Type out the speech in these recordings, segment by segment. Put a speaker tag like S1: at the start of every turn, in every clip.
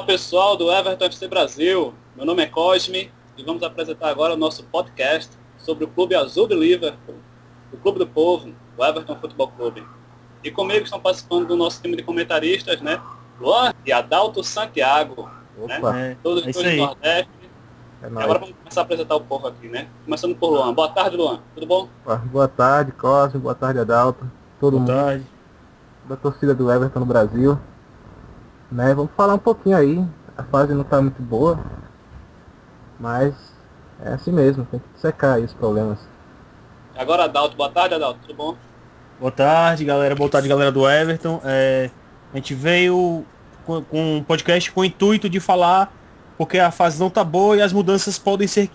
S1: pessoal do Everton FC Brasil, meu nome é Cosme e vamos apresentar agora o nosso podcast sobre o Clube Azul de Liverpool, o Clube do Povo, o Everton Futebol Clube. E comigo estão participando do nosso time de comentaristas, né? Luan e Adalto Santiago, né? Todos dois do Nordeste. E agora vamos começar a apresentar o povo aqui, né? Começando por Luan. Boa tarde, Luan. Tudo bom?
S2: Boa tarde, Cosme. Boa tarde, Adalto. Todo mundo. Boa tarde. Da torcida do Everton no Brasil. Né? Vamos falar um pouquinho aí. A fase não está muito boa. Mas é assim mesmo. Tem que secar aí os problemas.
S1: Agora, Adalto. Boa tarde, Adalto. Tudo bom?
S3: Boa tarde, galera. Boa tarde, galera do Everton. A gente veio com um podcast com o intuito de falar porque a fase não tá boa e as mudanças podem ser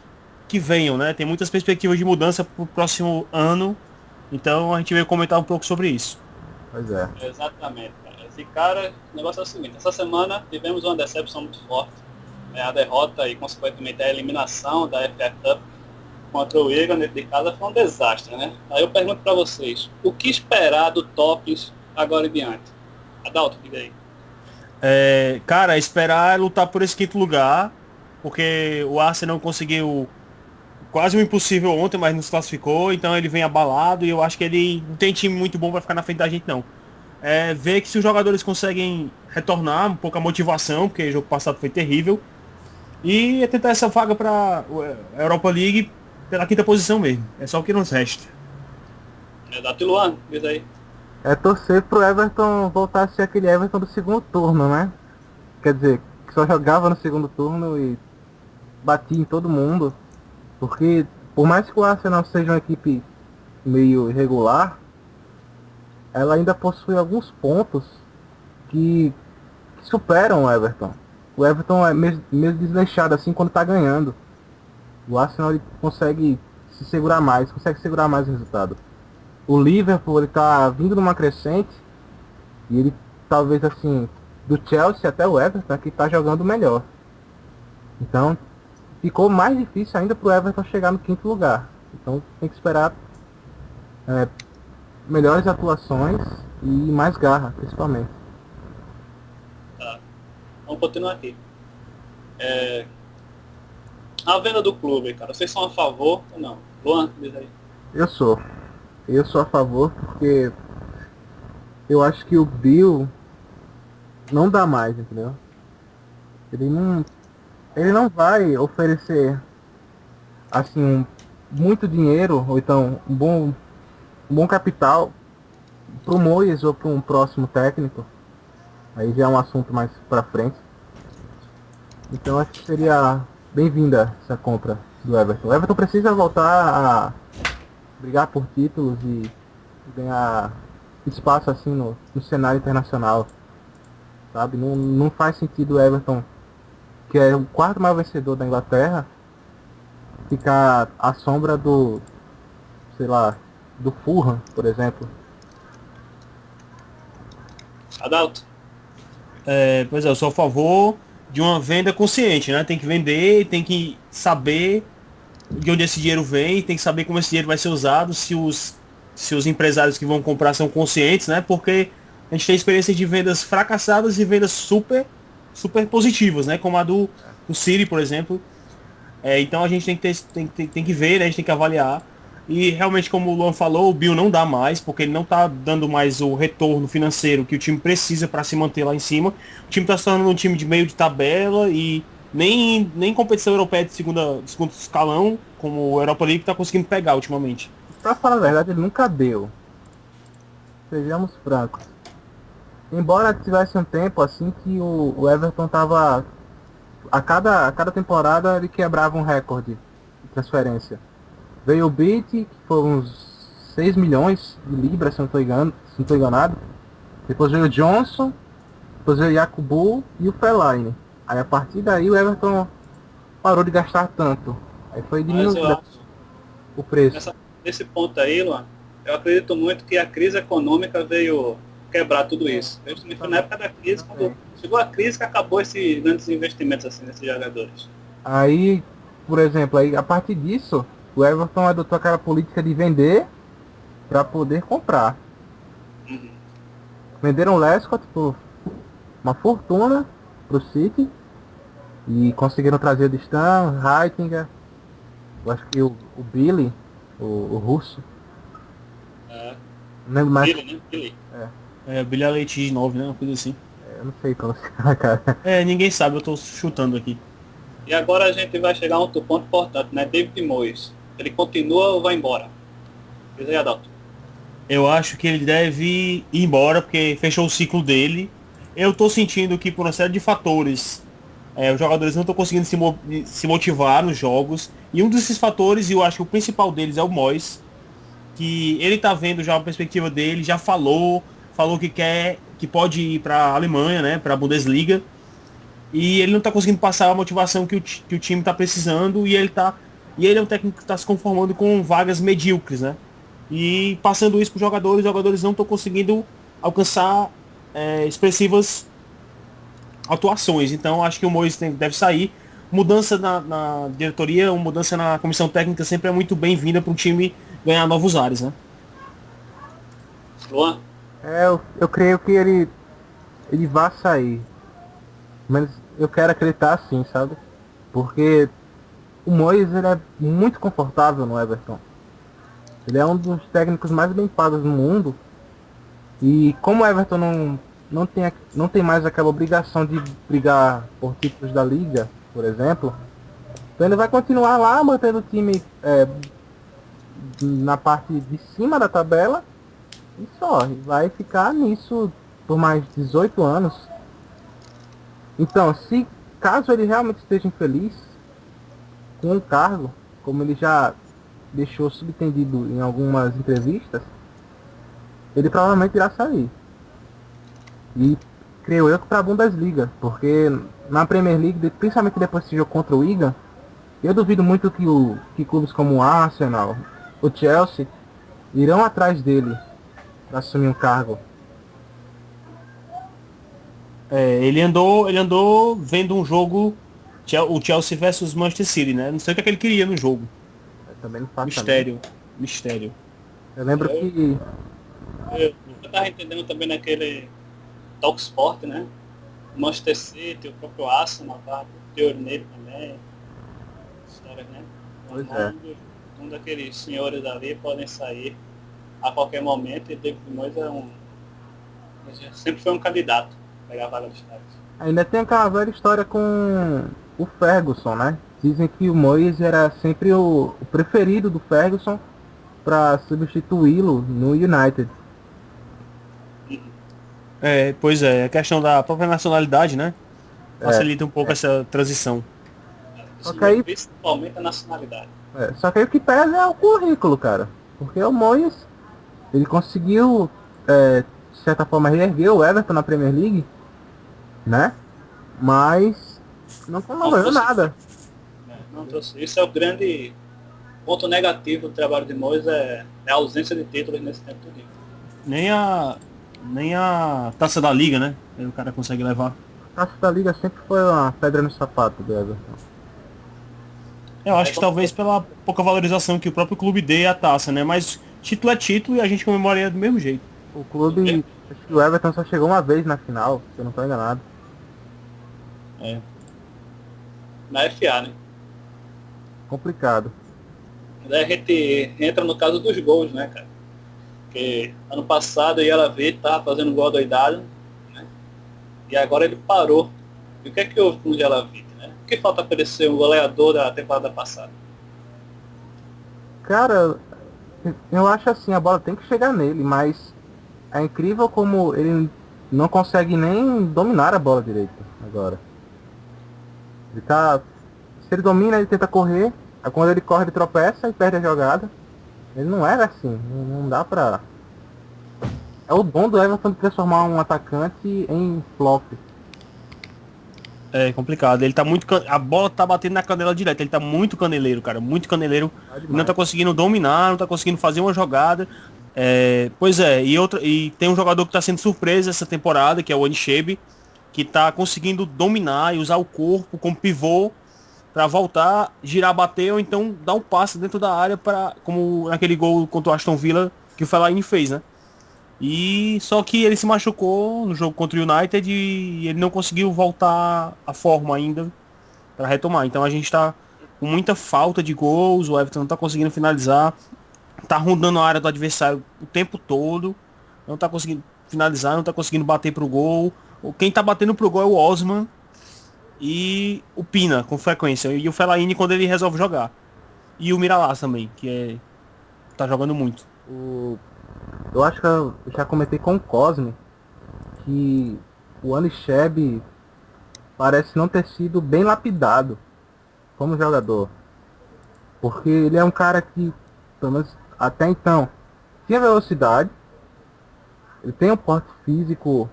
S3: que venham, né? Tem muitas perspectivas de mudança pro próximo ano. Então a gente veio comentar um pouco sobre isso.
S2: Pois é.
S1: Exatamente, cara. Esse cara, o negócio é o seguinte, essa semana tivemos uma decepção muito forte, né? A derrota e consequentemente a eliminação da FA Cup contra o Wigan dentro de casa foi um desastre, né? Aí eu pergunto para vocês, o que esperar do Tops agora em diante? Adalto, diga aí.
S3: Cara, esperar lutar por esse quinto lugar, porque o Arsenal conseguiu quase o impossível ontem, mas não se classificou, então ele vem abalado e eu acho que ele não tem time muito bom para ficar na frente da gente, não. Ver que se os jogadores conseguem retornar um pouco a motivação, porque o jogo passado foi terrível, e tentar essa vaga para a Europa League pela quinta posição mesmo. É só o que nos resta.
S1: Adalto e Luan, diz aí.
S2: É torcer pro Everton voltar a ser aquele Everton do segundo turno, né? Quer dizer, que só jogava no segundo turno e batia em todo mundo. Porque, por mais que o Arsenal seja uma equipe meio irregular, ela ainda possui alguns pontos que superam o Everton. O Everton é meio desleixado assim quando tá ganhando. O Arsenal ele consegue segurar mais o resultado. O Liverpool ele tá vindo numa crescente e ele talvez assim, do Chelsea até o Everton que tá jogando melhor. Então ficou mais difícil ainda pro Everton chegar no quinto lugar. Então tem que esperar melhores atuações e mais garra, principalmente.
S1: Tá. Vamos continuar aqui. A venda do clube, cara, vocês são a favor ou não? Luan, diz aí.
S2: Eu sou a favor porque eu acho que o Bill não dá mais, entendeu? Ele não vai oferecer assim muito dinheiro ou então um bom capital pro Moyes ou para um próximo técnico. Aí já é um assunto mais para frente. Então acho que seria bem-vinda essa compra do Everton. O Everton precisa voltar a brigar por títulos e ganhar espaço assim no cenário internacional, sabe? Não faz sentido o Everton, que é o quarto maior vencedor da Inglaterra, ficar à sombra do, sei lá, do Fulham, por exemplo.
S1: Adalto.
S3: Pois é, eu sou a favor de uma venda consciente, né? Tem que vender, tem que saber de onde esse dinheiro vem, tem que saber como esse dinheiro vai ser usado, se os empresários que vão comprar são conscientes, né? Porque a gente tem experiência de vendas fracassadas e vendas super positivas, né? Como a do City, por exemplo. Então a gente tem que ver, né? A gente tem que avaliar. E realmente, como o Luan falou, o Bill não dá mais, porque ele não está dando mais o retorno financeiro que o time precisa para se manter lá em cima. O time está se tornando um time de meio de tabela e nem competição europeia de segundo escalão, como o Europa League, está conseguindo pegar ultimamente.
S2: Pra falar a verdade, ele nunca deu. Sejamos francos. Embora tivesse um tempo assim que o Everton tava... A cada temporada ele quebrava um recorde de transferência. Veio o Beat, que foi uns 6 milhões de libras, se não estou enganado. Depois veio o Johnson, depois veio o Yakubu e o Fellaini. Aí a partir daí o Everton parou de gastar tanto. Aí foi diminuindo o preço.
S1: Nesse ponto aí, Luan, eu acredito muito que a crise econômica veio quebrar tudo isso. Foi na época da crise, quando chegou a crise que acabou esses grandes investimentos assim, nesses jogadores.
S2: Aí, por exemplo, aí, a partir disso, o Everton adotou aquela política de vender para poder comprar. Venderam o Lescott por uma fortuna pro City E conseguiram trazer o Stan, Heitinger, eu acho que o Billy, o russo.
S1: É,
S2: Não lembro mais.
S1: Billy, né? Billy.
S3: Bilhar Leite de 9, né? Uma coisa assim.
S2: Eu não sei pronunciar, cara.
S3: Ninguém sabe, eu tô chutando aqui.
S1: E agora a gente vai chegar a outro ponto importante, né? David Moyes. Ele continua ou vai embora? Diz aí, Adalto.
S3: Eu acho que ele deve ir embora, porque fechou o ciclo dele. Eu tô sentindo que por uma série de fatores, os jogadores não estão conseguindo se motivar nos jogos. E um desses fatores, e eu acho que o principal deles é o Moyes, que ele tá vendo já a perspectiva dele, já falou que pode ir para a Alemanha, né, para a Bundesliga. E ele não tá conseguindo passar a motivação que o time tá precisando, e ele é um técnico que está se conformando com vagas medíocres, né? E passando isso para os jogadores não estão conseguindo alcançar expressivas atuações. Então acho que o Moisés deve sair. Mudança na diretoria, uma mudança na comissão técnica sempre é muito bem-vinda para um time ganhar novos ares, né?
S1: Luan?
S2: Eu creio que ele vai sair. Mas eu quero acreditar sim, sabe? Porque o Moyes ele é muito confortável no Everton. Ele é um dos técnicos mais bem pagos do mundo. E como o Everton não tem mais aquela obrigação de brigar por títulos da Liga, por exemplo, então ele vai continuar lá mantendo o time na parte de cima da tabela e só. E vai ficar nisso por mais 18 anos. Então, caso ele realmente esteja infeliz com o cargo, como ele já deixou subentendido em algumas entrevistas, ele provavelmente irá sair. E creio eu que para a Bundesliga, porque na Premier League, principalmente depois desse jogo contra o Wigan, eu duvido muito que clubes como o Arsenal, o Chelsea, irão atrás dele para assumir um cargo.
S3: Ele andou vendo um jogo, o Chelsea versus Manchester City, né? Não sei o que é que ele queria no jogo.
S2: Eu também não faço
S3: Mistério.
S2: Eu lembro que...
S1: Eu tava entendendo também naquele Talksport, né? O Manchester City, o próprio Arsenal, tá? De olho nele também. Histórias, né?
S2: Pois é.
S1: Um daqueles senhores ali podem sair a qualquer momento, e David Moyes sempre foi um candidato a pegar a vaga dos caras.
S2: Ainda tem aquela velha história com o Ferguson, né? Dizem que o Moyes era sempre o preferido do Ferguson para substituí-lo no United.
S3: Pois é, a questão da própria nacionalidade, né? Facilita um pouco essa transição.
S2: Só que aí,
S1: principalmente a nacionalidade.
S2: Só que aí o que pesa é o currículo, cara. Porque o Moyes, ele conseguiu, de certa forma, reerguer o Everton na Premier League, né? Mas não ganhou nada.
S1: Não trouxe. Isso é o grande ponto negativo do trabalho de Moyes, é a ausência de títulos nesse tempo todo.
S3: Nem a taça da liga, né? Aí o cara consegue levar.
S2: A taça da liga sempre foi uma pedra no sapato do Everton.
S3: Eu acho que talvez pela pouca valorização que o próprio clube dê à taça, né? Mas título é título e a gente comemoraria do mesmo jeito.
S2: O clube, acho que o Everton só chegou uma vez na final, se eu não estou enganado.
S1: Na FA, né?
S2: Complicado.
S1: Daí a gente entra no caso dos gols, né, cara? Porque ano passado o Yalavete tava fazendo gol doidado, né? E agora ele parou. E o que é que houve com o Yalavete, né? O que falta para ele ser um goleador da temporada passada?
S2: Cara, eu acho assim, a bola tem que chegar nele, mas é incrível como ele não consegue nem dominar a bola direito agora. Se ele domina, ele tenta correr, aí quando ele corre ele tropeça e perde a jogada. Ele não era assim, não dá pra... É o dom do Everton de transformar um atacante em flop.
S3: É complicado, ele tá muito... A bola tá batendo na canela direta, ele tá muito caneleiro, cara, muito caneleiro. Não tá conseguindo dominar, não tá conseguindo fazer uma jogada. Pois é, e tem um jogador que tá sendo surpresa essa temporada, que é o Anichebe, que tá conseguindo dominar e usar o corpo como pivô para voltar, girar, bater, ou então dar um passe dentro da área, como naquele gol contra o Aston Villa que o Fellaini fez, né? E só que ele se machucou no jogo contra o United e ele não conseguiu voltar à forma ainda. para retomar. Então a gente está com muita falta de gols, o Everton não está conseguindo finalizar, tá rondando a área do adversário o tempo todo, não tá conseguindo finalizar, não tá conseguindo bater pro gol. Quem tá batendo pro gol é o Osman e o Pina, com frequência, e o Fellaini quando ele resolve jogar. E o Mirallas também, tá jogando muito.
S2: Eu acho que eu já comentei com o Cosme que o Anichebe parece não ter sido bem lapidado como jogador. Porque ele é um cara que, pelo menos até então, tinha velocidade, ele tem um porte físico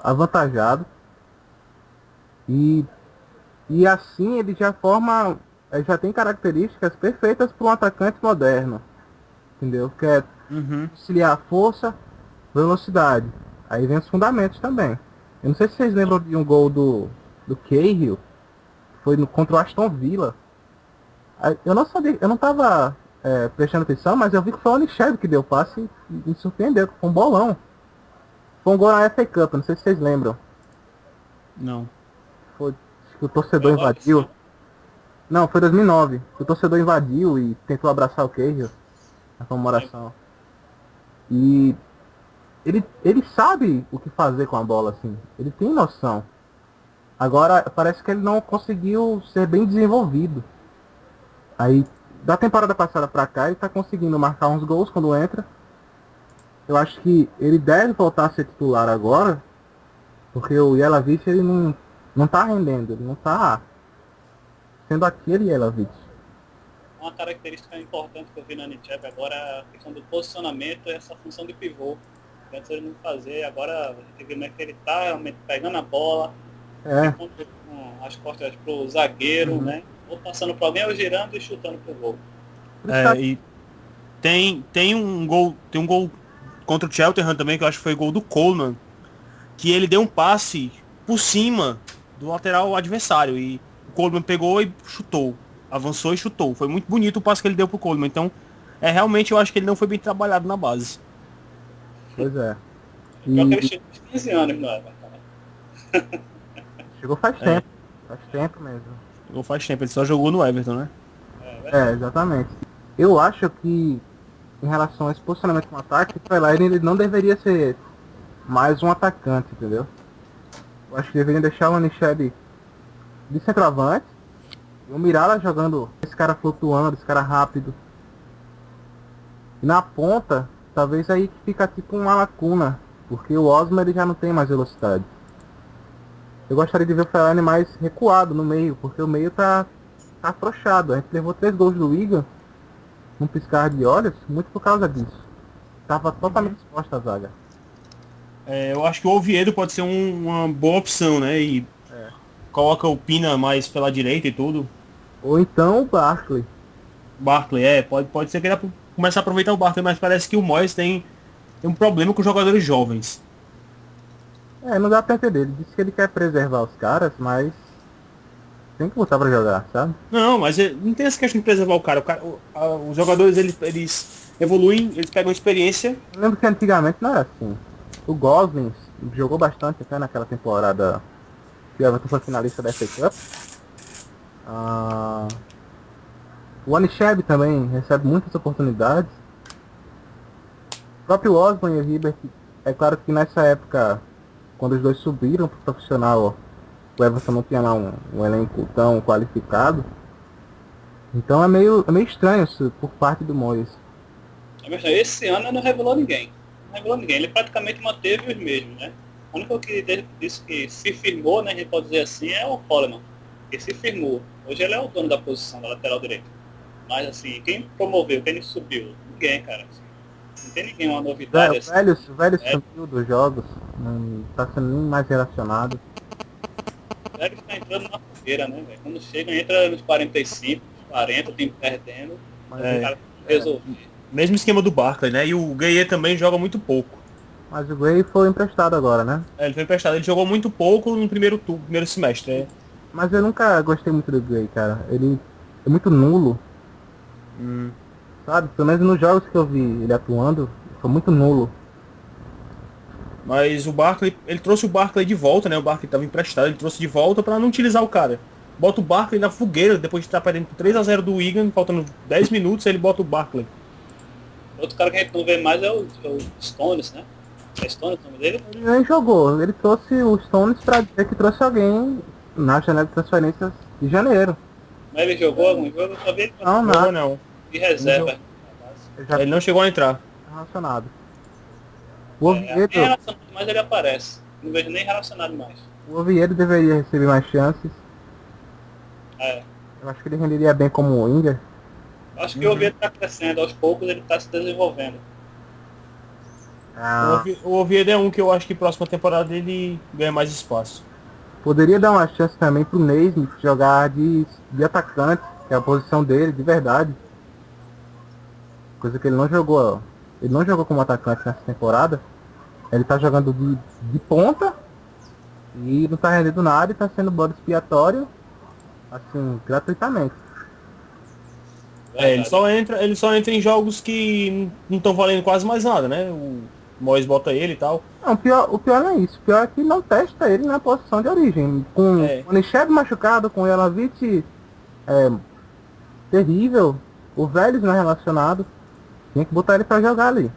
S2: avantajado e assim ele já já tem características perfeitas para um atacante moderno, entendeu? Que é auxiliar a força, velocidade. Aí vem os fundamentos também. Eu não sei se vocês lembram de um gol do Cahill, foi contra o Aston Villa. Eu não sabia, eu não tava prestando atenção, mas eu vi que foi o Anichebe que deu o passe e me surpreendeu, foi um bolão. Foi um gol na FA Cup, não sei se vocês lembram.
S3: Não.
S2: Foi que o torcedor invadiu. Não, foi 2009. O torcedor invadiu e tentou abraçar o Cahill na comemoração. E ele sabe o que fazer com a bola, assim. Ele tem noção. Agora, parece que ele não conseguiu ser bem desenvolvido. Aí, da temporada passada pra cá, ele tá conseguindo marcar uns gols quando entra. Eu acho que ele deve voltar a ser titular agora, porque o Jelavic, ele não tá rendendo, ele não tá sendo aquele Jelavic.
S1: Uma característica importante que eu vi na Anichebe agora é a questão do posicionamento e essa função de pivô. Antes ele não fazia, agora a gente vê como é que ele tá realmente pegando a bola, com as costas pro zagueiro, né? Ou passando para alguém, ou girando e chutando pro gol.
S3: E tem um gol contra o Cheltenham também, que eu acho que foi o gol do Coleman, que ele deu um passe por cima do lateral adversário e o Coleman pegou e chutou, avançou e chutou. Foi muito bonito o passe que ele deu pro Coleman. Então, realmente eu acho que ele não foi bem trabalhado na base.
S2: Pois é.
S1: Pior que ele chegou aos 15 anos, não é?
S2: Chegou faz tempo. Faz tempo mesmo.
S3: Chegou faz tempo, ele só jogou no Everton, né?
S2: Exatamente. Eu acho que, em relação a esse posicionamento no ataque, o Fellaini ele não deveria ser mais um atacante, entendeu? Eu acho que deveriam deixar o Anichebe de centroavante e o Mirallas jogando esse cara flutuando, esse cara rápido. E na ponta, talvez aí que fica tipo uma lacuna, porque o Osman ele já não tem mais velocidade. Eu gostaria de ver o Fellaini mais recuado no meio, porque o meio tá afrouxado. A gente levou 3 gols do Wigan num piscar de olhos, muito por causa disso. Tava totalmente exposta a zaga.
S3: Eu acho que o Oviedo pode ser uma boa opção, né? E coloca o Pina mais pela direita e tudo.
S2: Ou então o Barkley.
S3: Pode ser que ele comece a aproveitar o Barkley, mas parece que o Moyes tem um problema com os jogadores jovens.
S2: Não dá pra entender. Ele disse que ele quer preservar os caras, mas tem que botar pra jogar, sabe?
S3: Não, mas não tem essa questão de preservar o cara. Os jogadores, eles evoluem, eles pegam experiência.
S2: Eu lembro que antigamente não era assim. O Gosling jogou bastante até naquela temporada que o Everton foi finalista da FA Cup. O Anichebe também recebe muitas oportunidades. O próprio Osman e o Hibbert, é claro que nessa época, quando os dois subiram para o profissional, o Everton não tinha lá um elenco tão qualificado. Então é meio estranho isso por parte do Moyes.
S1: Esse ano não revelou ninguém. Ele praticamente manteve os mesmos, né? O único que disse que se firmou, né, a gente pode dizer assim, é o Coleman, que se firmou. Hoje ele é o dono da posição da lateral direita. Mas assim, quem promoveu, quem subiu? Ninguém, cara. Assim, não tem ninguém, uma novidade.
S2: O velho sumiu dos jogos, não tá sendo nem mais relacionado.
S1: O velho está entrando na fogueira, né, velho? Quando chega, entra nos 45, 40, tem perdendo. O cara resolver.
S3: Mesmo esquema do Barkley, né? E o Gueye também joga muito pouco.
S2: Mas o Gueye foi emprestado agora, né?
S3: Ele foi emprestado. Ele jogou muito pouco no primeiro semestre.
S2: Mas eu nunca gostei muito do Gueye, cara. Ele é muito nulo. Sabe? Pelo menos nos jogos que eu vi ele atuando, foi muito nulo.
S3: Mas o Barkley, ele trouxe o Barkley de volta, né? O Barkley estava emprestado, ele trouxe de volta para não utilizar o cara. bota o Barkley na fogueira, depois de estar perdendo por 3-0 do Wigan, faltando 10 minutos, ele bota o Barkley.
S1: Outro cara que a gente não vê mais é o Stones, né? É Stones o nome dele?
S2: Ele nem jogou, ele trouxe o Stones pra dizer que trouxe alguém na janela de transferências de janeiro.
S1: Mas ele jogou algum jogo? Eu só vi ele
S2: Não,
S3: Jogou
S2: nada,
S3: não.
S1: de reserva.
S2: ele já
S3: Ele não chegou a entrar.
S2: tá relacionado. O
S1: Nem
S2: Oviedo,
S1: relacionado, mas ele aparece. Não vejo nem relacionado mais.
S2: o Oviedo deveria receber mais chances.
S1: É.
S2: Eu acho que ele renderia bem como o Winger.
S1: Acho que o Oviedo está crescendo, aos poucos ele está se desenvolvendo.
S2: Ah,
S3: O Oviedo é um que eu acho que próxima temporada ele ganha mais espaço.
S2: poderia dar uma chance também pro Naismith jogar de atacante, que é a posição dele, de verdade. Coisa que ele não jogou, ó. Ele não jogou como atacante nessa temporada. Ele tá jogando de ponta e não tá rendendo nada e tá sendo bode expiatório, assim, gratuitamente.
S3: Ele só entra em jogos que não estão valendo quase mais nada, né? O Moyes bota ele e tal.
S2: Não, o pior não é isso. O pior é que não testa ele na posição de origem. Com o Nichev machucado, com o Jelavic terrível, o Vélez não é relacionado. Tinha que botar ele pra jogar ali.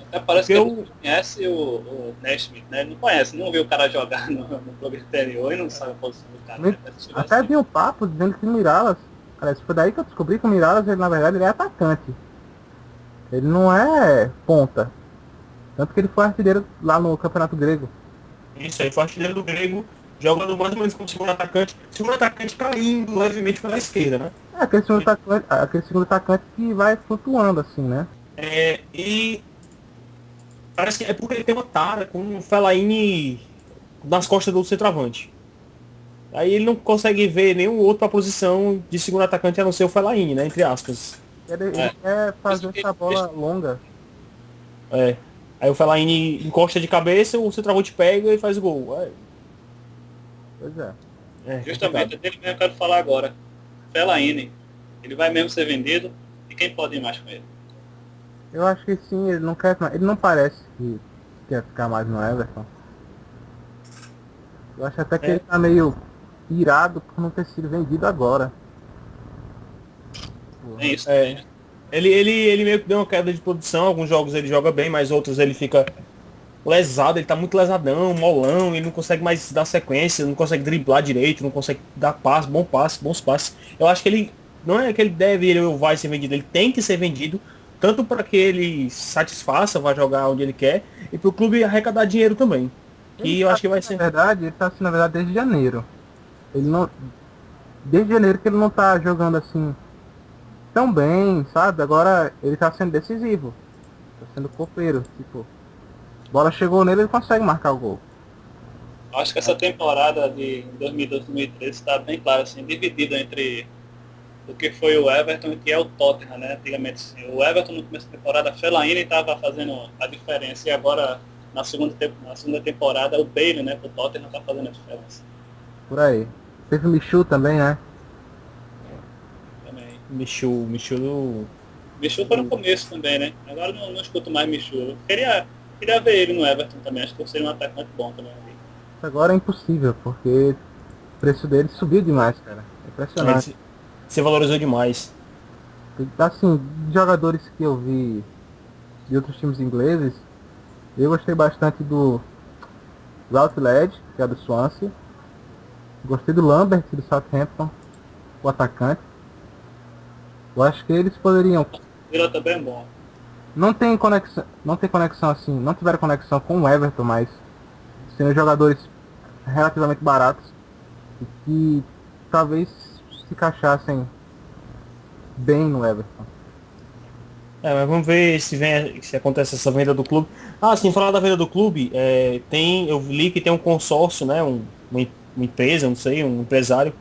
S1: Até parece que ele não conhece o Naismith, né? Ele não conhece, não viu o cara jogar no clube anterior e não sabe a posição do cara. Né?
S2: Até vinha um papo dizendo que o Miralas, cara, foi daí que eu descobri que o Miralas, ele, na verdade, ele é atacante. Ele não é ponta. Tanto que ele foi artilheiro lá no Campeonato Grego.
S3: Isso aí, foi artilheiro do Grego, jogando mais ou menos como segundo atacante caindo levemente pela esquerda, né?
S2: É aquele segundo atacante que vai flutuando assim, né?
S3: E parece que é porque ele tem uma tara com o Fellaini nas costas do centroavante. Aí ele não consegue ver nenhum outro pra posição de segundo atacante a não ser o Fellaini, né? Entre aspas.
S2: Ele quer fazer essa bola longa.
S3: Aí o Fellaini encosta de cabeça, o centroavante pega e faz o gol.
S2: Pois é.
S1: Justamente dele mesmo eu quero falar agora. Fellaini, ele vai mesmo ser vendido e quem pode ir mais com ele?
S2: Eu acho que sim, ele não quer mais. Ele não parece que quer ficar mais no Everton. Eu acho até que ele tá meio irado por não ter sido vendido agora.
S1: É isso.
S3: Ele meio que deu uma queda de produção, alguns jogos ele joga bem, mas outros ele fica lesado, ele tá muito lesadão, molão, ele não consegue mais dar sequência, não consegue driblar direito, não consegue dar bons passes. Eu acho que ele, não é que ele deve ou vai ser vendido, ele tem que ser vendido, tanto para que ele satisfaça, vá jogar onde ele quer, e para o clube arrecadar dinheiro também. E eu acho que vai ser...
S2: Na verdade, ele tá assim, na verdade, desde janeiro. Ele não... Desde janeiro que ele não tá jogando assim tão bem, sabe? Agora ele tá sendo decisivo. Tá sendo copeiro, tipo... Bola chegou nele, ele consegue marcar o gol.
S1: Acho que essa temporada de 2012-2013 está bem clara, assim, dividida entre o que foi o Everton e o que é o Tottenham, né? Antigamente, assim, o Everton no começo da temporada, Fellaini estava fazendo a diferença e agora na segunda temporada o Bale, né, pro Tottenham está fazendo a diferença.
S2: Por aí. Teve o Michu também, né?
S1: Também.
S3: Michu
S1: foi no começo também, né? Agora não escuto mais Michu. Eu queria ver ele no Everton também, acho que seria um atacante bom também ali.
S2: Agora é impossível, porque o preço dele subiu demais, cara. É impressionante.
S3: Se valorizou demais.
S2: Assim, de jogadores que eu vi de outros times ingleses, eu gostei bastante do Routledge, que é do Swansea. Gostei do Lambert, do Southampton, o atacante. Eu acho que eles poderiam...
S1: Ele também é bom.
S2: Não tem conexão assim, não tiveram conexão com o Everton, mas sendo jogadores relativamente baratos e que talvez se encaixassem bem no Everton.
S3: Mas vamos ver se acontece essa venda do clube. Sim, falar da venda do clube, eu li que tem um consórcio, né, uma empresa, não sei, um empresário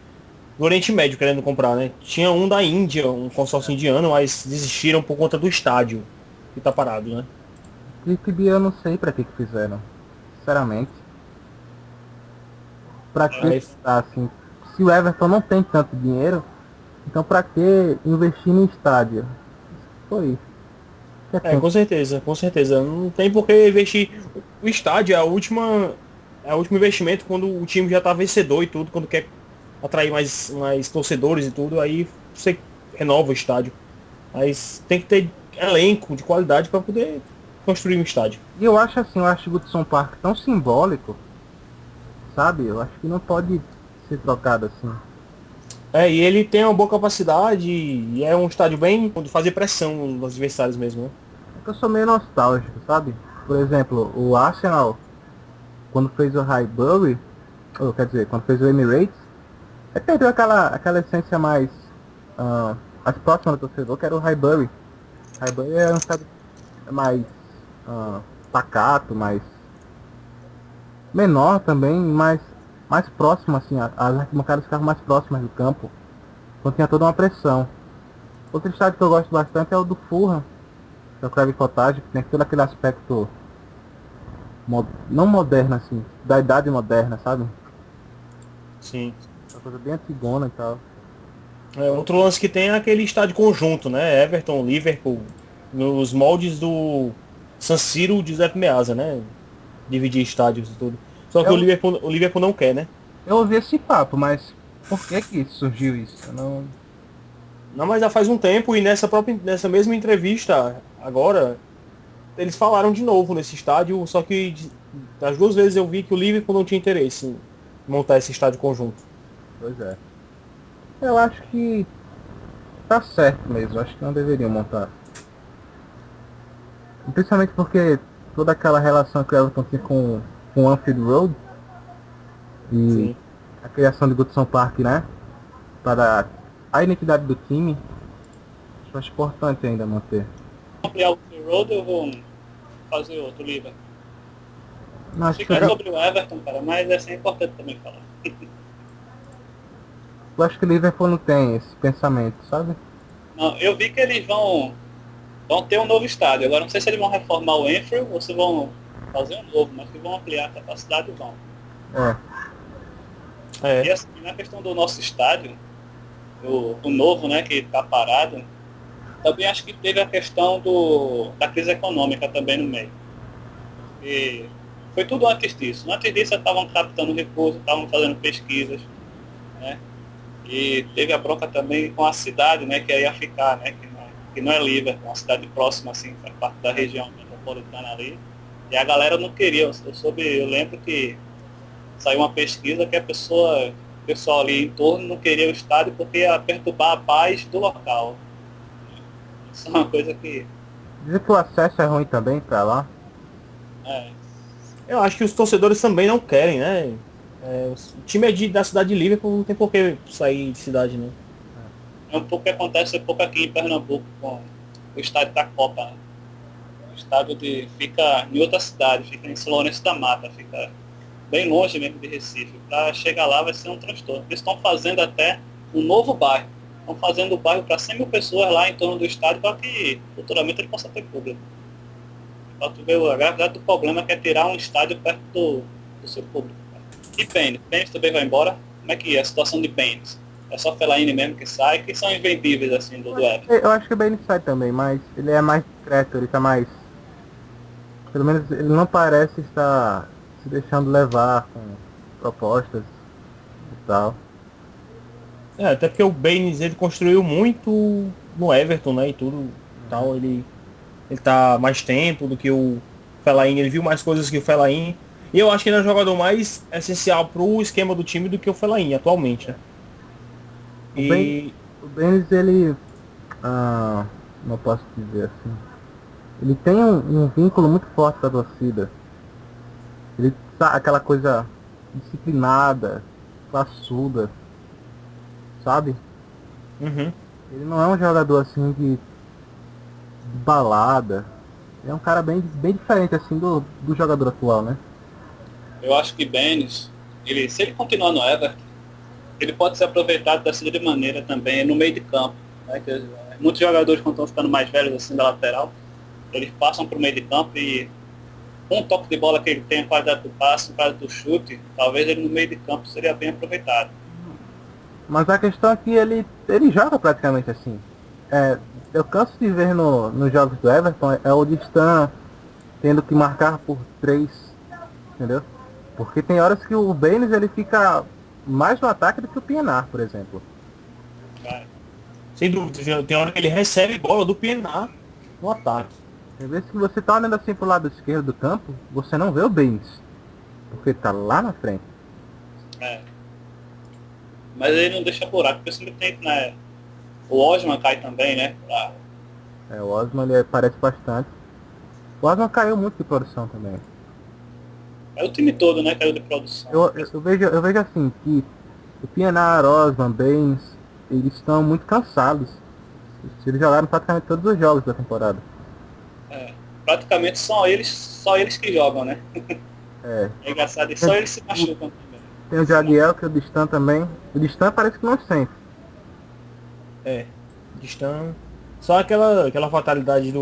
S3: do Oriente Médio querendo comprar, né? Tinha um da Índia, um consórcio indiano, mas desistiram por conta do estádio que tá parado, né?
S2: Eu não sei pra que fizeram, sinceramente. Pra que assim? Se o Everton não tem tanto dinheiro, então pra que investir no estádio? Foi.
S3: Com certeza. Não tem por que investir. O estádio é o último investimento quando o time já tá vencedor e tudo, quando quer atrair mais torcedores e tudo, aí você renova o estádio. Mas tem que ter elenco de qualidade para poder construir um estádio.
S2: E eu acho assim, eu acho o Goodson Park tão simbólico, sabe? Eu acho que não pode ser trocado assim.
S3: E ele tem uma boa capacidade e é um estádio bem de fazer pressão nos adversários mesmo, né?
S2: É que eu sou meio nostálgico, sabe? Por exemplo, o Arsenal, quando fez o Highbury, ou quer dizer, quando fez o Emirates, perdeu aquela essência mais próxima do torcedor, que era o Highbury. Highbury é um estádio mais pacato, mais menor também, mais próximo, assim, as arquibancadas ficavam mais próximas do campo, então tinha toda uma pressão. Outro estádio que eu gosto bastante é o do Fulham, que é o Craven Cottage, que tem todo aquele aspecto não moderno, assim, da idade moderna, sabe?
S3: Sim.
S2: Uma coisa bem antigona e tal.
S3: Outro lance que tem é aquele estádio conjunto, né? Everton, Liverpool, nos moldes do San Siro de Giuseppe Meazza, né? Dividir estádios e tudo. Só que o Liverpool não quer, né?
S2: Eu ouvi esse papo, mas por que surgiu isso?
S3: Não, mas já faz um tempo e nessa mesma entrevista agora, eles falaram de novo nesse estádio, só que das duas vezes eu vi que o Liverpool não tinha interesse em montar esse estádio conjunto.
S2: Pois é. Eu acho que tá certo mesmo, acho que não deveriam montar. Principalmente porque toda aquela relação que o Everton tinha com o Anfield Road e
S3: Sim.
S2: a criação de Goodson Park, né? Para a identidade do time, acho importante ainda manter.
S1: Ampliar o Anfield Road, eu vou fazer outro livro.
S2: Acho
S1: Fica sobre o Everton, cara, mas é importante também falar.
S2: Eu acho que o Liverpool não tem esse pensamento, sabe?
S1: Não, eu vi que eles vão ter um novo estádio. Agora não sei se eles vão reformar o Anfield ou se vão fazer um novo, mas que vão ampliar a capacidade vão. E assim, na questão do nosso estádio, o novo, né, que está parado, também acho que teve a questão da crise econômica também no meio. E foi tudo antes disso. Antes disso estavam captando recursos, estavam fazendo pesquisas, né? E teve a bronca também com a cidade, né, que ia ficar, né, que não é Liverpool, é uma cidade próxima, assim, faz parte da região metropolitana ali. E a galera não queria. Eu lembro que saiu uma pesquisa que o pessoal ali em torno não queria o estádio porque ia perturbar a paz do local. Isso é uma coisa que...
S2: Dizem que o acesso é ruim também pra lá.
S3: Eu acho que os torcedores também não querem, né? O time da cidade de Liverpool, não tem por que sair de cidade, né?
S1: É um pouco que acontece aqui em Pernambuco com o estádio da Copa, né? O estádio fica em outra cidade, fica em São Lourenço da Mata, fica bem longe mesmo de Recife. Para chegar lá vai ser um transtorno. Eles estão fazendo até um novo bairro. Estão fazendo o bairro para 100 mil pessoas lá em torno do estádio para que futuramente ele possa ter público. Para tu ver a gravidade do problema que é tirar um estádio perto do seu público. E Baines também vai embora. Como é que é a situação de Baines? É só Fellaini mesmo que sai, que são invendíveis assim do Everton.
S2: Eu acho que o Baines sai também, mas ele é mais discreto, ele tá mais... Pelo menos ele não parece estar se deixando levar com propostas e tal.
S3: Até porque o Baines, ele construiu muito no Everton, né, e tudo tal, ele tá mais tempo do que o Fellaini, ele viu mais coisas que o Fellaini, e eu acho que ele é um jogador mais essencial pro esquema do time do que o Fellaini atualmente, né?
S2: O Baines, ele... não posso dizer assim... Ele tem um vínculo muito forte com a torcida. Ele tá aquela coisa disciplinada, classuda, sabe?
S3: Uhum.
S2: Ele não é um jogador assim de balada. Ele é um cara bem diferente assim do jogador atual, né?
S1: Eu acho que Baines, se ele continuar no Everton, ele pode ser aproveitado da seguinte maneira também no meio de campo. Né? Que, muitos jogadores, quando estão ficando mais velhos assim da lateral, eles passam para o meio de campo e com um toque de bola que ele tem, a qualidade do passe, a qualidade do chute, talvez ele no meio de campo seria bem aproveitado.
S2: Mas a questão é que ele joga praticamente assim. Eu canso de ver nos jogos do Everton o Distan tendo que marcar por 3, entendeu? Porque tem horas que o Baines ele fica mais no ataque do que o Pienaar, por exemplo.
S3: Sem dúvida, tem hora que ele recebe bola do Pienaar no ataque.
S2: Às vezes que você tá olhando assim pro lado esquerdo do campo, você não vê o Baines. Porque ele tá lá na frente.
S1: É. Mas ele não deixa buraco, porque sempre tem, né? O Osman cai também, né?
S2: O Osman ele aparece bastante. O Osman caiu muito de produção também.
S1: É o time todo, né? Caiu de produção.
S2: Eu vejo assim, que o Pienaar, Osman, Baines, eles estão muito cansados. Eles jogaram praticamente todos os jogos da temporada.
S1: Praticamente só eles que jogam, né? É engraçado, e só eles se machucam também.
S2: Tem o Jagiel, que é o Distan também. O Distan parece que não sente.
S3: Distan. Só aquela fatalidade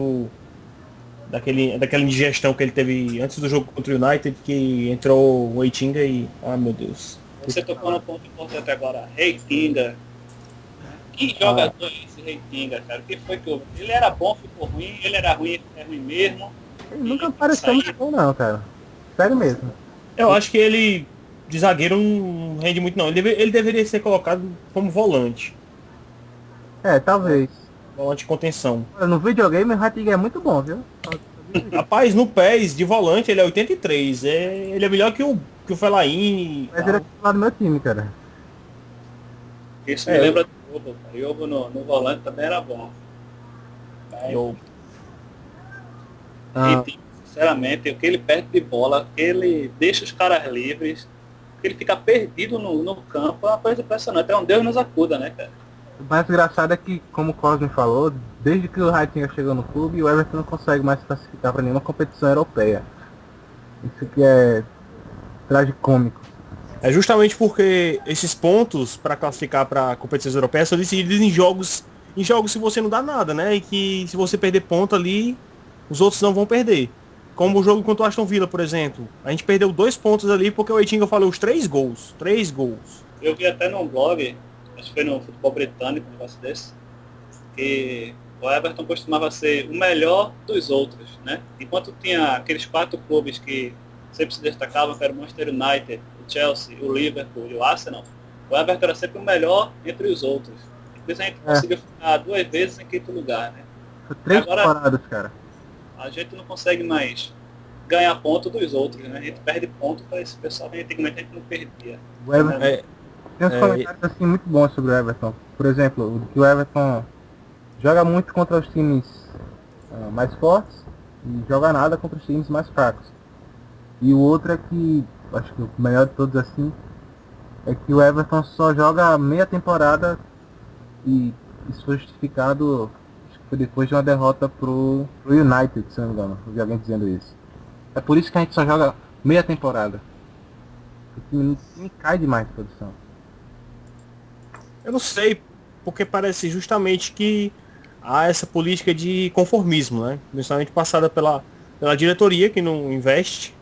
S3: daquela indigestão que ele teve antes do jogo contra o United, que entrou o Eitinga e... Ah, meu Deus.
S1: Você tocou no ponto importante agora. Reitinga. Que jogador é esse Reitinga, cara? O que foi que houve? Ele era bom, ficou ruim. Ele era ruim, é ruim mesmo.
S2: Ele nunca pareceu muito bom não, cara. Sério mesmo.
S3: Eu acho que ele, de zagueiro, não rende muito não. Ele deveria ser colocado como volante.
S2: Talvez.
S3: Volante de contenção.
S2: No videogame o Reitinga é muito bom, viu?
S3: Rapaz, no PES de volante ele é 83. Ele é melhor que o Fellaini.
S2: Mas ele é lá do meu time, cara.
S1: Isso me lembra do Iobo, cara. Iobo no volante também era bom. E, sinceramente, o que ele perde de bola, que ele deixa os caras livres, que ele fica perdido no campo, é uma coisa impressionante. É um Deus nos acuda, né, cara?
S2: O mais engraçado é que, como o Cosme falou, desde que o Reitinga chegou no clube, o Everton não consegue mais se classificar para nenhuma competição europeia. Isso que é tragicômico.
S3: É justamente porque esses pontos para classificar para competições europeias são decididos em jogos se você não dá nada, né? E que se você perder ponto ali, os outros não vão perder. Como o jogo contra o Aston Villa, por exemplo. A gente perdeu 2 pontos ali porque o Eitinga falou os 3 gols. 3 gols.
S1: Eu vi até num blog, acho que foi no Futebol Britânico, um negócio desse, que o Everton costumava ser o melhor dos outros, né? Enquanto tinha aqueles 4 clubes que sempre se destacavam, que era o Manchester United, o Chelsea, o Liverpool e o Arsenal, o Everton era sempre o melhor entre os outros. Por isso a gente conseguiu ficar 2 vezes em quinto lugar, né?
S2: 3 temporadas, cara.
S1: A gente não consegue mais ganhar ponto dos outros, né? A gente perde ponto para esse pessoal que antigamente a gente não perdia.
S2: O Everton, tem uns comentários assim muito bons sobre o Everton. Por exemplo, que o Everton joga muito contra os times mais fortes e joga nada contra os times mais fracos. E o outro é que, acho que o melhor de todos assim, é que o Everton só joga meia temporada e isso foi justificado, acho que foi depois de uma derrota pro United, se não me engano. Eu vi alguém dizendo isso. É por isso que a gente só joga meia temporada. O time não cai demais de produção.
S3: Eu não sei, porque parece justamente que há essa política de conformismo, né? Principalmente passada pela diretoria, que não investe.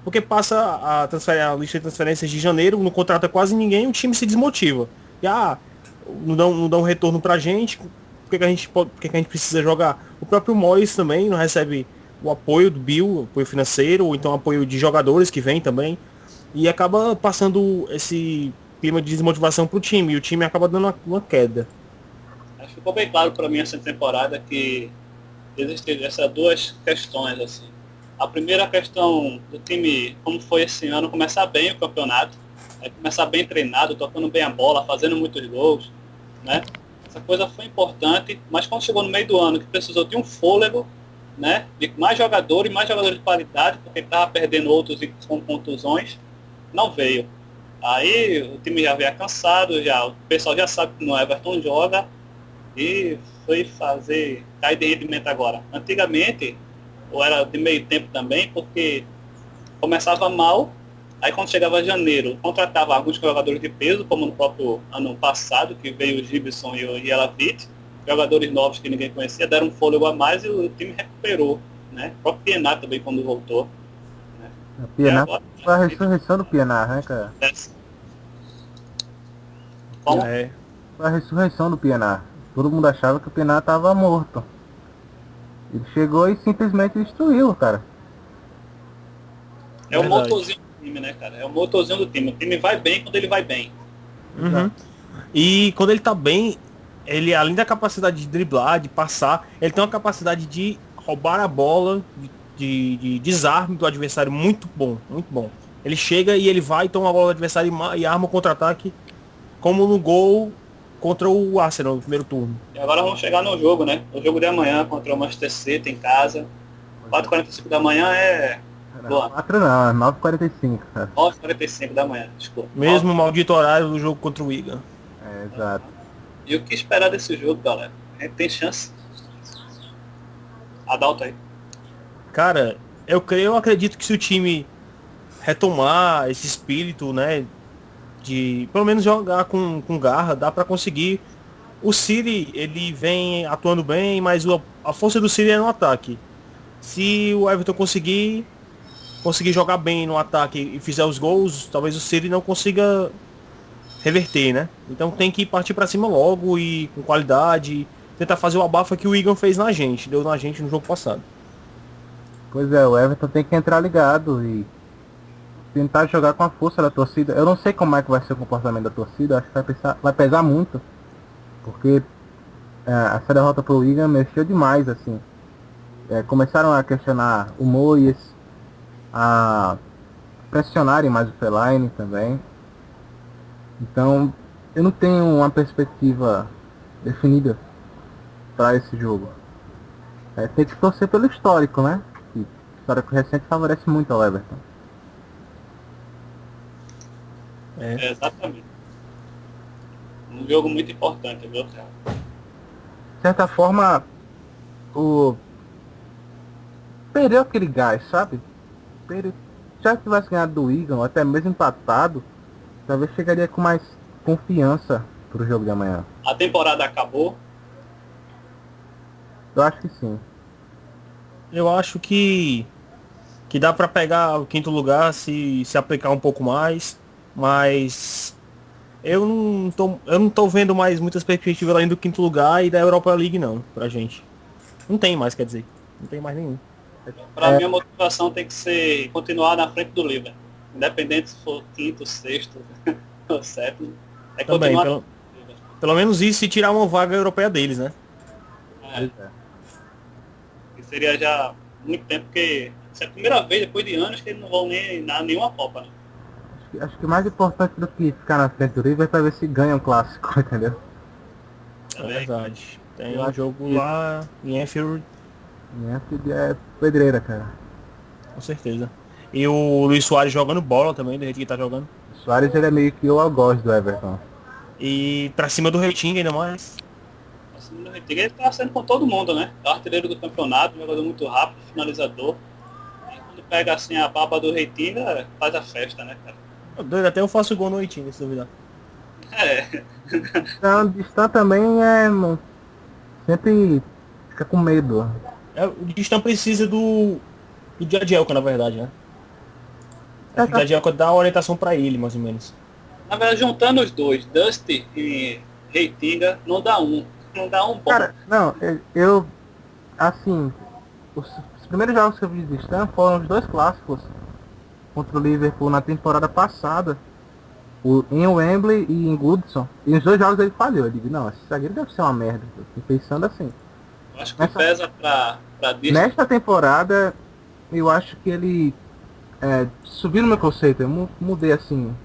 S3: Porque passa a lista de transferências de janeiro, não contrata quase ninguém, o time se desmotiva. E não dão um retorno pra gente, por que a gente precisa jogar? O próprio Moyes também não recebe o apoio do Bill, apoio financeiro, ou então apoio de jogadores que vêm também. E acaba passando esse clima de desmotivação pro time, e o time acaba dando uma queda.
S1: Acho que ficou bem claro para mim essa temporada que existem essas 2 questões, assim. A primeira questão do time, como foi esse ano, começar bem o campeonato, começar bem treinado, tocando bem a bola, fazendo muitos gols, né? Essa coisa foi importante, mas quando chegou no meio do ano, que precisou de um fôlego, né? De mais jogadores de qualidade, porque estava perdendo outros com contusões, não veio. Aí o time já veio cansado, o pessoal já sabe que no Everton joga e foi fazer cair de rendimento agora. Antigamente, ou era de meio tempo também, porque começava mal, aí quando chegava janeiro, contratava alguns jogadores de peso, como no próprio ano passado, que veio o Gibson e o Jelavich, jogadores novos que ninguém conhecia, deram um fôlego a mais e o time recuperou, né? O próprio Pienaar também quando voltou. Né?
S2: O Pienaar foi a ressurreição do Pienaar, né, cara?
S1: Como?
S2: Foi a ressurreição do Pienaar. Todo mundo achava que o Pienaar estava morto. Ele chegou e simplesmente destruiu, cara.
S1: É o motorzinho time, né, cara? É o motorzinho do time. O time vai bem quando ele vai bem.
S3: Uhum. E quando ele tá bem, ele, além da capacidade de driblar, de passar, ele tem uma capacidade de roubar a bola, de desarme do adversário muito bom, muito bom. Ele chega e ele vai, toma a bola do adversário e arma o contra-ataque, como no gol contra o Arsenal no primeiro turno.
S1: E agora vamos chegar no jogo, né? O jogo de amanhã contra o Manchester City em casa. 4h45 da manhã é... Boa.
S2: 4 não, é 9h45, cara.
S1: 9h45 da manhã, desculpa.
S3: Mesmo o maldito horário do jogo contra o Wigan.
S2: É, exato.
S1: E o que esperar desse jogo, galera? A gente tem chance. Adalto aí.
S3: Cara, eu acredito que se o time retomar esse espírito, né, de pelo menos jogar com garra, dá pra conseguir. O City, ele vem atuando bem, mas a força do City é no ataque. Se o Everton conseguir jogar bem no ataque e fizer os gols, talvez o City não consiga reverter, né? Então tem que partir pra cima logo e com qualidade, tentar fazer o abafa que o Wigan fez na gente, deu na gente no jogo passado.
S2: Pois é, o Everton tem que entrar ligado e tentar jogar com a força da torcida. Eu não sei como é que vai ser o comportamento da torcida, acho que vai pesar muito, porque essa derrota pro Wigan mexeu demais, assim. Começaram a questionar o Moyes, a pressionarem mais o Fellaini também. Então, eu não tenho uma perspectiva definida para esse jogo. Tem que torcer pelo histórico, né? E o histórico recente favorece muito ao Everton.
S1: Exatamente. Um jogo muito importante, viu, cara?
S2: De certa forma, perdeu aquele gás, sabe? Já que tivesse ganhado do Wigan, ou até mesmo empatado, talvez chegaria com mais confiança pro jogo de amanhã.
S1: A temporada acabou.
S2: Eu acho que sim.
S3: Eu acho que dá pra pegar o quinto lugar se aplicar um pouco mais, mas eu não tô vendo mais muitas perspectivas além do quinto lugar e da Europa League não, pra gente. Não tem mais, quer dizer. Não tem mais nenhum.
S1: Pra mim a motivação tem que ser continuar na frente do Liverpool. Independente se for quinto, sexto ou sétimo. É
S3: Também,
S1: continuar.
S3: pelo menos isso, se tirar uma vaga europeia deles, né?
S1: Que seria já muito tempo, porque essa é a primeira vez depois de anos que eles não vão nem dar nenhuma Copa, né?
S2: Acho que mais importante do que ficar na frente do Liverpool é pra ver se ganha um clássico, entendeu?
S3: É verdade. Tem
S2: Eu
S3: um
S2: acho
S3: jogo
S2: que-
S3: lá em Anfield,
S2: Minha filha é pedreira, cara.
S3: com certeza. E o Luis Soares jogando bola também, do jeito que tá jogando.
S2: O Soares ele é meio que o algoz do Everton.
S3: E pra cima do Reitinga ainda mais.
S1: Assim, ele tá sendo com todo mundo, né? É o artilheiro do campeonato, um jogador muito rápido, finalizador. E quando pega assim a baba do Reitinga, faz a festa, né, cara?
S3: Doido, até eu faço gol no Reitinga, se duvidar.
S2: Então, o Stan também sempre fica com medo.
S3: O Distan precisa do Jadielka, na verdade, né? O Jadielka dá a orientação pra ele, mais ou menos.
S1: Na verdade, juntando os dois, Dusty e Reitinga, não dá um. Não dá um bom.
S2: Cara, não, eu assim, os primeiros jogos que eu vi de Stan foram os dois clássicos contra o Liverpool na temporada passada, em Wembley e em Goodison. E os dois jogos ele falhou. Eu digo, não, esse zagueiro deve ser uma merda. Eu fiquei pensando assim.
S1: Eu acho que pesa pra Dusty.
S2: Nesta temporada, eu acho que ele subiu no meu conceito. Eu mudei assim,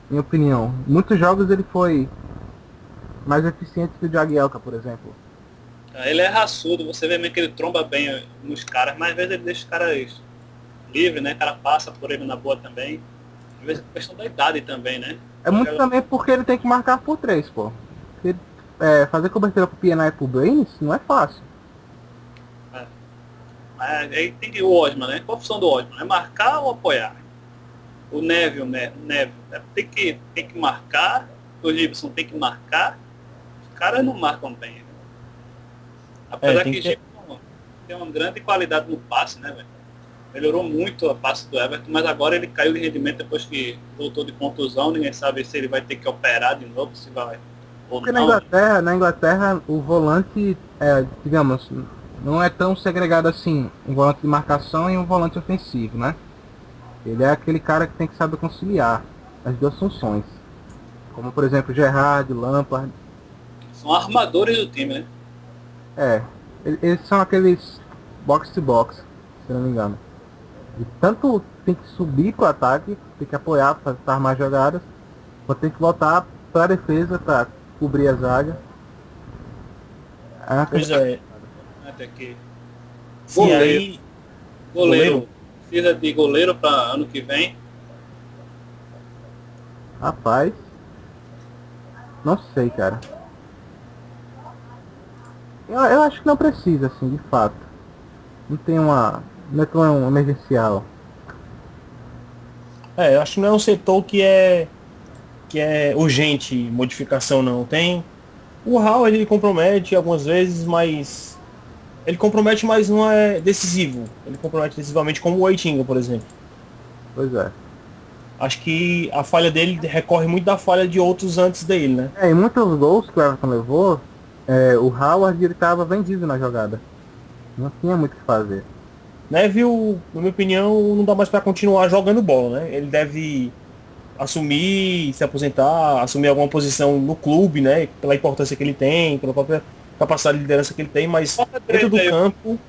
S2: minha opinião. Muitos jogos ele foi mais eficiente que o Jagielka, por exemplo.
S1: Ele é raçudo, você vê mesmo que ele tromba bem nos caras, mas às vezes ele deixa os caras livres, né? O cara passa por ele na boa também. Às vezes é questão da idade também, né?
S2: É muito também porque ele tem que marcar por 3, pô. Porque, fazer cobertura pro Pienaar e pro Baines não é fácil.
S1: Mas aí tem que o Osman, né? Qual a função do Osman? É marcar ou apoiar? O Neville tem que marcar, o Gibson tem que marcar, os caras não marcam bem. Apesar que Gibson tem uma grande qualidade no passe, né, velho? Melhorou muito a passe do Everton, mas agora ele caiu de rendimento depois que voltou de contusão, ninguém sabe se ele vai ter que operar de novo, se vai ou
S2: Porque
S1: não.
S2: na Inglaterra o volante, digamos, não é tão segregado assim, um volante de marcação e um volante ofensivo, né? Ele é aquele cara que tem que saber conciliar as duas funções. Como, por exemplo, Gerrard, Lampard.
S1: São armadores do time, né?
S2: Eles são aqueles box-to-box, se não me engano. E tanto tem que subir pro ataque, tem que apoiar para armar jogadas, quanto tem que voltar para a defesa para cobrir a zaga.
S3: Pois é.
S1: Até aqui.
S3: Sim, aí...
S1: Goleiro. Precisa de goleiro para ano que vem.
S2: Rapaz, não sei, cara. Eu acho que não precisa, assim, de fato. Não tem uma... Não é tão emergencial.
S3: Eu acho que não é um setor que é urgente modificação, não. Tem... O Hall, ele compromete algumas vezes, mas... Ele compromete, mas não é decisivo. Ele compromete decisivamente como o Eitinga, por exemplo.
S2: Pois é.
S3: Acho que a falha dele recorre muito da falha de outros antes dele, né?
S2: Em muitos gols que o Everton levou, o Howard ele estava vendido na jogada. Não tinha muito o que fazer.
S3: Neville, na minha opinião, não dá mais para continuar jogando bola, né? Ele deve assumir, se aposentar, assumir alguma posição no clube, né? Pela importância que ele tem, pela própria capacidade de liderança que ele tem, mas dentro do campo...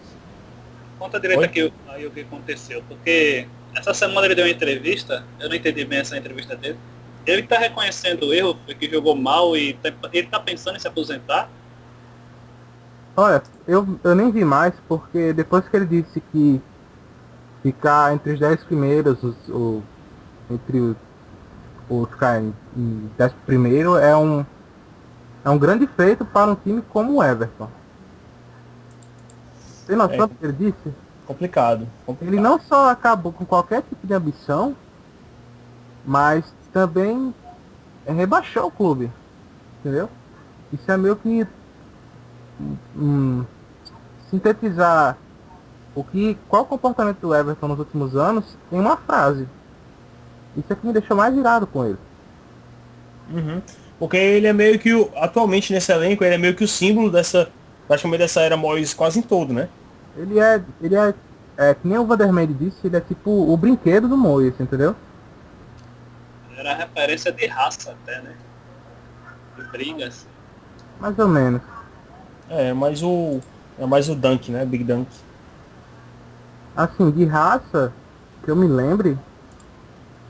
S1: Conta direito aqui aí o que aconteceu, porque essa semana ele deu uma entrevista, eu não entendi bem essa entrevista dele. Ele está reconhecendo o erro, que jogou mal e ele está pensando em se aposentar.
S2: Olha, eu nem vi mais, porque depois que ele disse que ficar entre os 10 primeiros, ficar em 11º é um grande feito para um time como o Everton. Tem noção do que ele disse?
S3: Complicado.
S2: Ele não só acabou com qualquer tipo de ambição, mas também rebaixou o clube. Entendeu? Isso é meio que sintetizar qual o comportamento do Everton nos últimos anos em uma frase. Isso é que me deixou mais irado com ele.
S3: Uhum. Porque ele é meio que, atualmente nesse elenco, ele é meio que o símbolo praticamente dessa era Moyes quase em todo, né?
S2: Ele é que nem o Vandermeer disse, ele é tipo o brinquedo do Moyes, entendeu?
S1: Era referência de raça até, né? De brigas.
S2: Mais ou menos.
S3: É mais o Dunk, né? Big Dunk.
S2: Assim, de raça, que eu me lembre,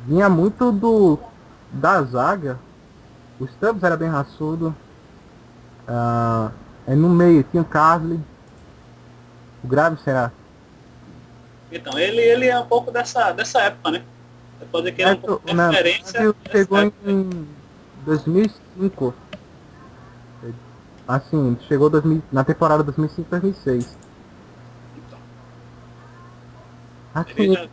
S2: vinha muito da zaga. O Stubbs era bem raçudo. No meio tinha o Carly. O Graves será?
S1: Então, ele é um pouco dessa época, né? Você pode dizer que ele é um pouco de referência.
S2: Ele chegou em 2005. Assim, chegou na temporada 2005-2006.
S1: Então,
S2: Assim,
S1: ele já vi.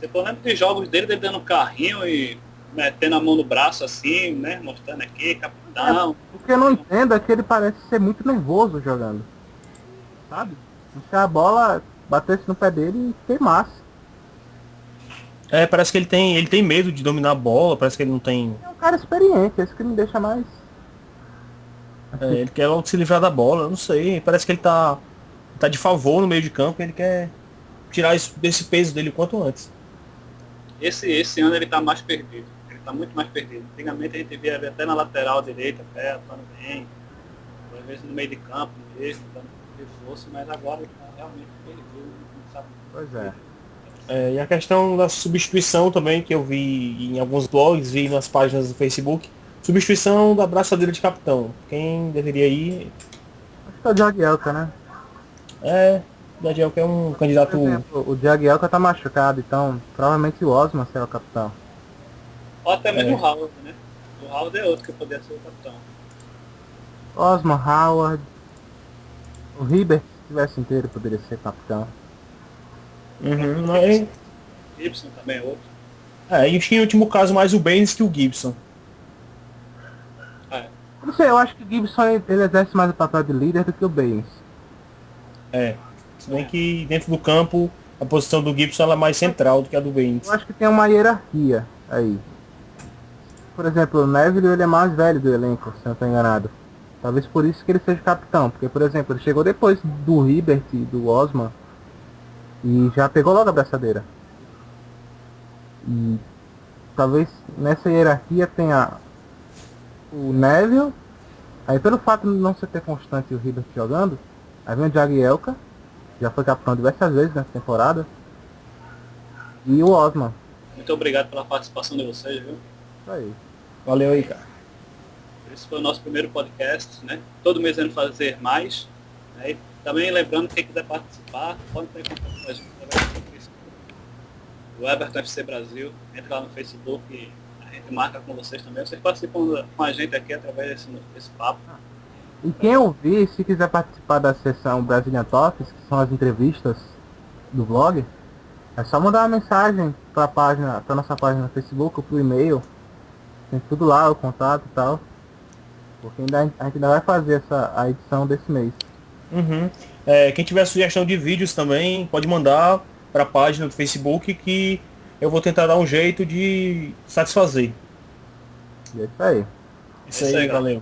S1: Eu lembro de jogos dele dando carrinho e metendo a mão no braço assim, né? Mostrando aqui, capitão.
S2: O que eu não entendo é que ele parece ser muito nervoso jogando. Sabe? Se a bola batesse no pé dele e queimasse.
S3: Parece que ele tem medo de dominar a bola, parece que ele não tem...
S2: É um cara experiente, é isso que me deixa mais...
S3: ele quer logo se livrar da bola, eu não sei, parece que ele tá de favor no meio de campo, ele quer tirar desse peso dele o quanto antes.
S1: Esse ano ele tá mais perdido, ele tá muito mais perdido. Antigamente a gente via ele até na lateral direita, até atuando bem, às vezes no meio de campo mesmo, dando reforço, mas agora ele tá realmente perdido, não sabe.
S2: Pois é.
S3: E a questão da substituição também, que eu vi em alguns blogs, vi nas páginas do Facebook, substituição da braçadeira de capitão. Quem deveria ir?
S2: Acho que é o Jagielka, né?
S3: O Jagielka é um candidato...
S2: Por exemplo, o Jagielka tá machucado, então provavelmente o Osman será o capitão.
S1: Ou até mesmo o Howard, né? O Howard é outro que poderia ser o capitão.
S2: Osman, Howard, o Ribert, se tivesse inteiro, poderia ser capitão.
S1: Gibson também é outro.
S3: E em último caso mais o Baines que o Gibson.
S2: Não sei, eu acho que o Gibson ele exerce mais o papel de líder do que o Baines.
S3: Se bem que dentro do campo a posição do Gibson ela é mais central do que a do Baines.
S2: Eu acho que tem uma hierarquia aí. Por exemplo, o Neville ele é mais velho do elenco, se eu não estou enganado. Talvez por isso que ele seja capitão, porque por exemplo, ele chegou depois do Ribert e do Osman. E já pegou logo a abraçadeira. E talvez nessa hierarquia tenha o Neville. Aí pelo fato de não ser ter constante o Hibbert jogando, aí vem o Jagielka, já foi capitão diversas vezes nessa temporada. E o Osman.
S1: Muito obrigado pela participação de vocês, viu?
S2: Isso aí.
S3: Valeu aí, cara.
S1: Esse foi o nosso primeiro podcast, né? Todo mês vamos fazer mais. Né? E também lembrando que quem quiser participar, pode ter contato com a gente através do Facebook. O Everton FC Brasil, entra lá no Facebook e a gente marca com vocês também. Vocês participam com a gente aqui através desse papo.
S2: E quem ouvir, se quiser participar da sessão Brazilian Talks, que são as entrevistas do blog, é só mandar uma mensagem pra nossa página no Facebook ou pro e-mail. Tem tudo lá, o contato e tal. Porque a gente ainda vai fazer a edição desse mês.
S3: Uhum. Quem tiver sugestão de vídeos também, pode mandar para a página do Facebook que eu vou tentar dar um jeito de satisfazer.
S2: E é isso aí.
S3: Isso aí, valeu.